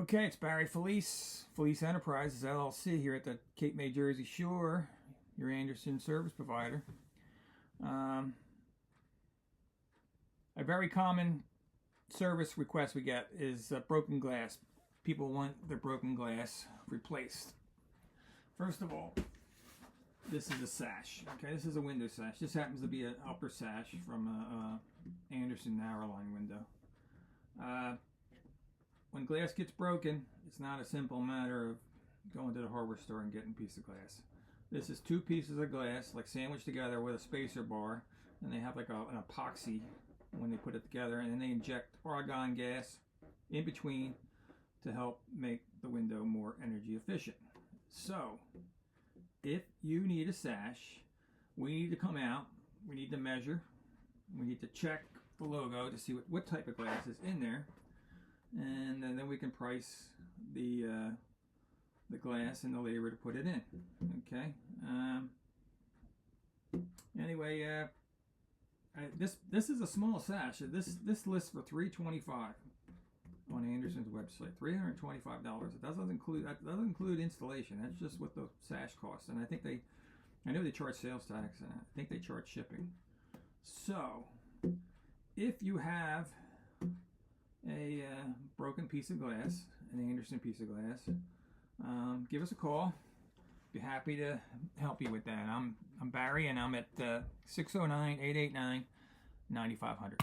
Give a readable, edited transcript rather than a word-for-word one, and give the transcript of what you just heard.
Okay, it's Barry Felice Enterprises LLC here at the Cape May, Jersey Shore, your Andersen service provider. A very common service request we get is broken glass. People want their broken glass replaced. First of all, this is a sash. Okay, this is a window sash. This happens to be an upper sash from a Andersen narrowline window. When glass gets broken, it's not a simple matter of going to the hardware store and getting a piece of glass. This is two pieces of glass, like sandwiched together with a spacer bar, and they have like an epoxy when they put it together, and then they inject argon gas in between to help make the window more energy efficient. So, if you need a sash, we need to come out, we need to measure, we need to check the logo to see what type of glass is in there, and then we can price the glass and the labor to put it in. Okay. Anyway, this is a small sash. This lists for $325 on Andersen's website. $325. It doesn't include installation. That's just what the sash costs. And I know they charge sales tax, and I think they charge shipping. So, if you have a broken piece of glass, an Andersen piece of glass, give us a call. Be happy to help you with that. I'm Barry, and I'm at 609-889-9500.